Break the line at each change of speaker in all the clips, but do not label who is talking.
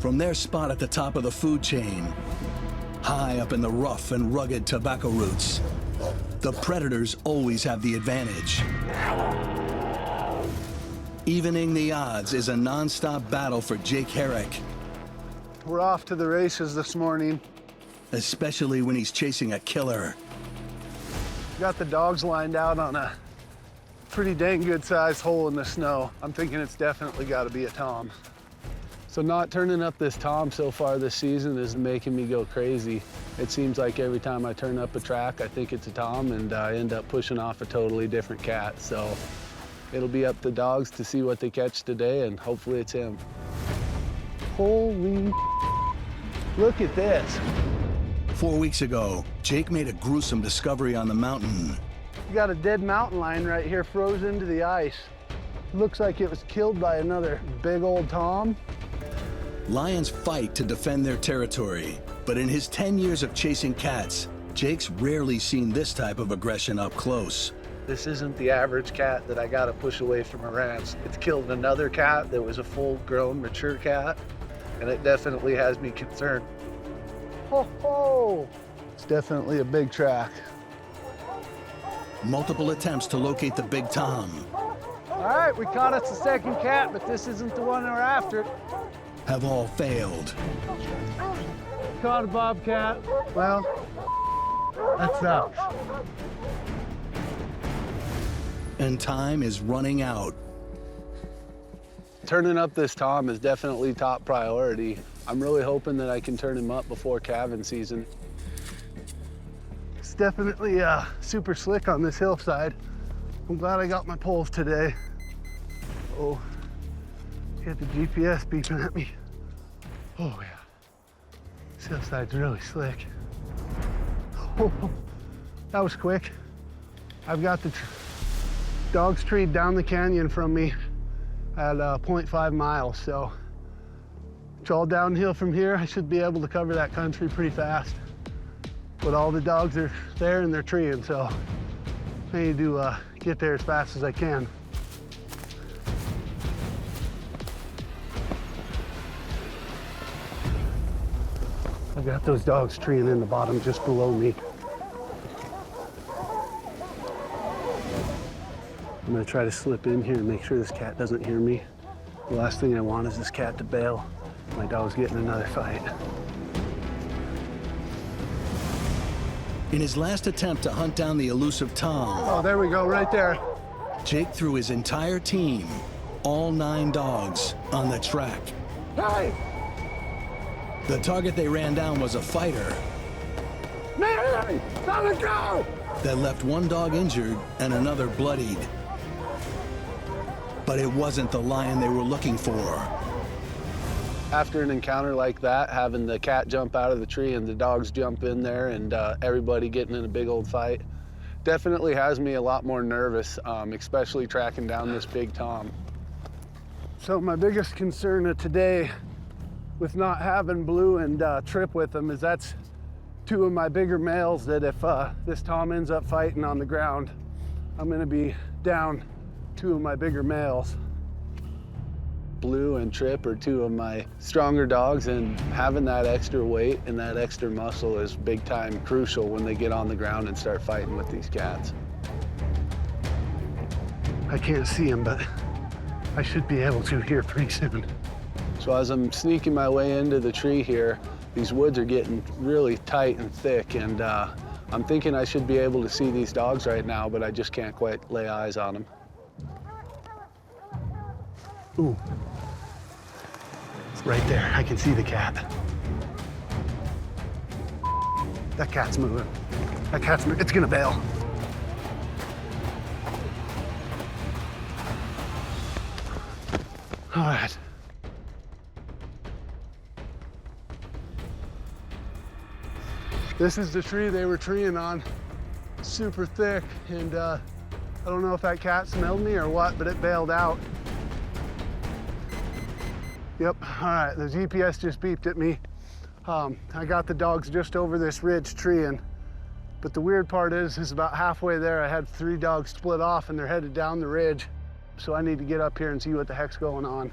From their spot at the top of the food chain, high up in the rough and rugged tobacco roots, the predators always have the advantage. Evening the odds is a non-stop battle for Jake Herrick.
We're off to the races this morning.
Especially when he's chasing a killer.
Got the dogs lined out on a pretty dang good-sized hole in the snow. I'm thinking it's definitely got to be a tom. So not turning up this tom so far this season is making me go crazy. It seems like every time I turn up a track, I think it's a tom, and I end up pushing off a totally different cat. So it'll be up to dogs to see what they catch today, and hopefully it's him. Holy, look at this.
4 weeks ago, Jake made a gruesome discovery on the mountain.
You got a dead mountain lion right here, frozen into the ice. Looks like it was killed by another big old tom.
Lions fight to defend their territory, but in his 10 years of chasing cats, Jake's rarely seen this type of aggression up close.
This isn't the average cat that I gotta push away from a ranch. It's killed another cat that was a full-grown, mature cat, and it definitely has me concerned. Ho ho! It's definitely a big track.
Multiple attempts to locate the big tom
All right, we caught us a second cat, but this isn't the one we're after.
have all failed.
Caught a bobcat. Well, that sucks.
And time is running out.
Turning up this tom is definitely top priority. I'm really hoping that I can turn him up before calving season. It's definitely super slick on this hillside. I'm glad I got my poles today. Oh, get the GPS beeping at me. Oh yeah, this hillside's really slick. Oh, that was quick. I've got the dogs treed down the canyon from me at 0.5 miles, so it's all downhill from here. I should be able to cover that country pretty fast. But all the dogs are there and they're treeing, so I need to get there as fast as I can. I've got those dogs treeing in the bottom just below me. I'm gonna try to slip in here and make sure this cat doesn't hear me. The last thing I want is this cat to bail. My dog's getting another fight.
In his last attempt to hunt down the elusive tom,
Oh, there we go, right there.
Jake threw his entire team, all 9 dogs, on the track.
Hey!
The target they ran down was a fighter
Mary! Let it go!
that left one dog injured and another bloodied. But it wasn't the lion they were looking for.
After an encounter like that, having the cat jump out of the tree and the dogs jump in there and everybody getting in a big old fight definitely has me a lot more nervous, especially tracking down this big tom. So my biggest concern of today with not having Blue and Trip with them is that's 2 of my bigger males that if this tom ends up fighting on the ground, I'm gonna be down 2 of my bigger males. Blue and Trip are 2 of my stronger dogs, and having that extra weight and that extra muscle is big time crucial when they get on the ground and start fighting with these cats. I can't see him, but I should be able to here pretty soon. So as I'm sneaking my way into the tree here, these woods are getting really tight and thick, and I'm thinking I should be able to see these dogs right now, but I just can't quite lay eyes on them. Ooh. Right there, I can see the cat. That cat's moving. That cat's moving. It's gonna bail. All right. This is the tree they were treeing on. Super thick, and I don't know if that cat smelled me or what, but it bailed out. Yep, all right, the GPS just beeped at me. I got the dogs just over this ridge treeing, but the weird part is about halfway there, I had 3 dogs split off and they're headed down the ridge. So I need to get up here and see what the heck's going on.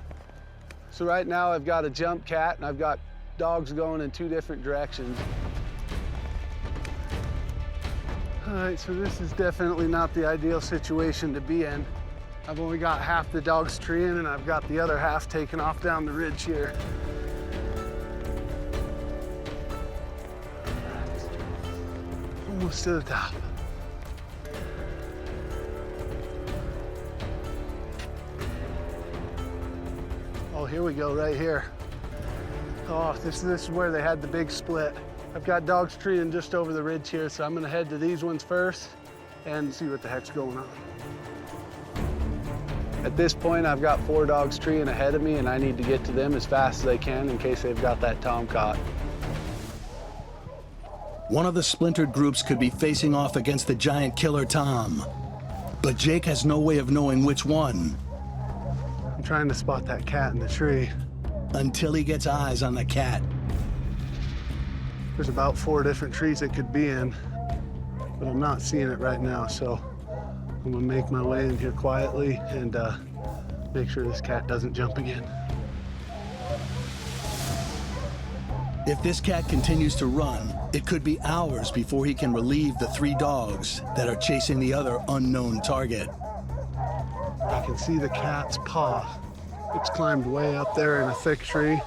So right now I've got a jump cat and I've got dogs going in 2 different directions. All right, so this is definitely not the ideal situation to be in. I've only got half the dogs treeing and I've got the other half taken off down the ridge here. Almost to the top. Oh, here we go, right here. Oh, this is where they had the big split. I've got dogs treeing just over the ridge here, so I'm gonna head to these ones first and see what the heck's going on. At this point, I've got 4 dogs treeing ahead of me and I need to get to them as fast as I can in case they've got that tom caught.
One of the splintered groups could be facing off against the giant killer tom, but Jake has no way of knowing which one.
I'm trying to spot that cat in the tree.
Until he gets eyes on the cat.
There's about 4 different trees it could be in, but I'm not seeing it right now, so I'm gonna make my way in here quietly and make sure this cat doesn't jump again.
If this cat continues to run, it could be hours before he can relieve the 3 dogs that are chasing the other unknown target.
I can see the cat's paw. It's climbed way up there in a thick tree.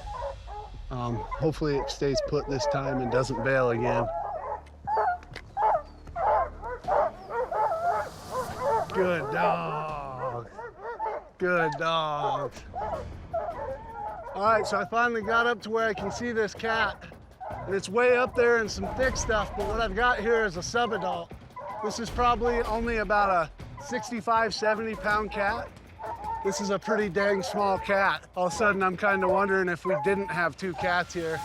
Hopefully it stays put this time and doesn't bail again. Good dog. Good dog. All right, so I finally got up to where I can see this cat. And it's way up there in some thick stuff, but what I've got here is a subadult. This is probably only about a 65, 70-pound cat. This is a pretty dang small cat. All of a sudden, I'm kind of wondering if we didn't have 2 cats here.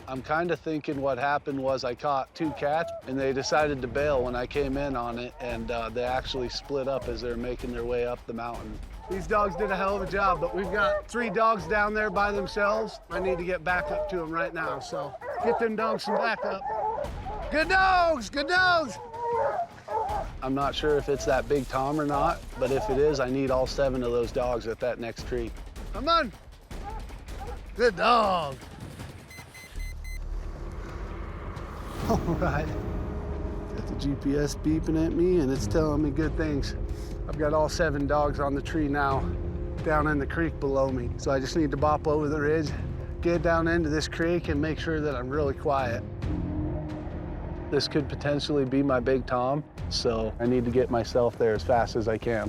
I'm kind of thinking what happened was I caught 2 cats and they decided to bail when I came in on it, and they actually split up as they're making their way up the mountain. These dogs did a hell of a job, but we've got 3 dogs down there by themselves. I need to get back up to them right now, so get them dogs some backup. Good dogs, good dogs! I'm not sure if it's that big tom or not, but if it is, I need all 7 of those dogs at that next tree. Come on. Good dog. All right. Got the GPS beeping at me and it's telling me good things. I've got all 7 dogs on the tree now, down in the creek below me. So I just need to bop over the ridge, get down into this creek and make sure that I'm really quiet. This could potentially be my big tom, so I need to get myself there as fast as I can.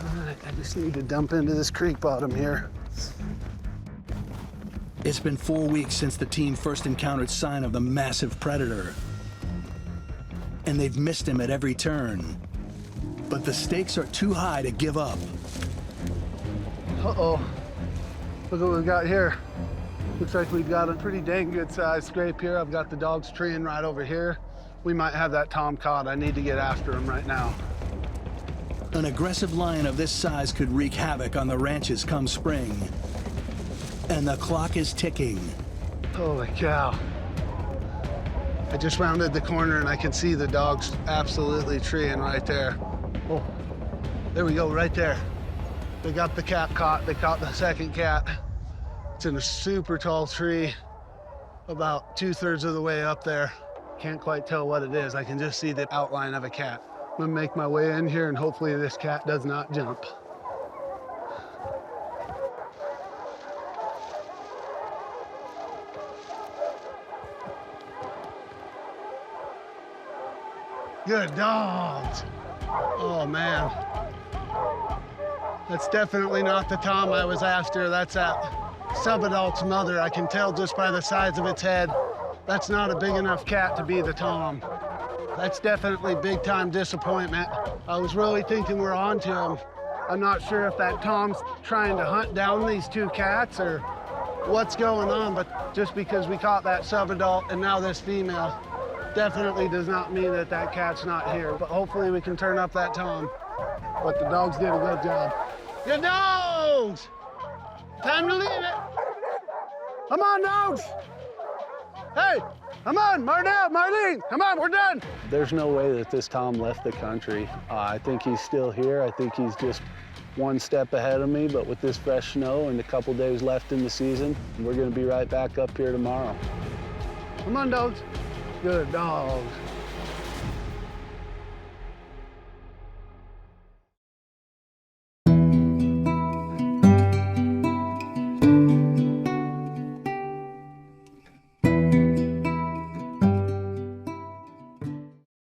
All right, I just need to dump into this creek bottom here.
It's been 4 weeks since the team first encountered sign of the massive predator. And they've missed him at every turn. But the stakes are too high to give up.
Uh-oh. Look what we've got here. Looks like we've got a pretty dang good sized scrape here. I've got the dogs treeing right over here. We might have that tom caught. I need to get after him right now.
An aggressive lion of this size could wreak havoc on the ranches come spring. And the clock is ticking.
Holy cow. I just rounded the corner and I can see the dogs absolutely treeing right there. Oh, there we go, right there. They got the cat caught. They caught the second cat. It's in a super tall tree, about 2/3 of the way up there. Can't quite tell what it is. I can just see the outline of a cat. I'm gonna make my way in here and hopefully this cat does not jump. Good dogs. Oh man. That's definitely not the tom I was after. That's that subadult's mother. I can tell just by the size of its head. That's not a big enough cat to be the tom. That's definitely big time disappointment. I was really thinking we're on to him. I'm not sure if that tom's trying to hunt down these 2 cats or what's going on, but just because we caught that subadult and now this female definitely does not mean that that cat's not here. But hopefully we can turn up that tom. But the dogs did a good job. Good dogs! Time to leave it. Come on, dogs. Hey, come on, Marlene, come on, we're done. There's no way that this tom left the country. I think he's still here. I think he's just one step ahead of me, but with this fresh snow and a couple days left in the season, we're gonna be right back up here tomorrow. Come on, dogs. Good dogs.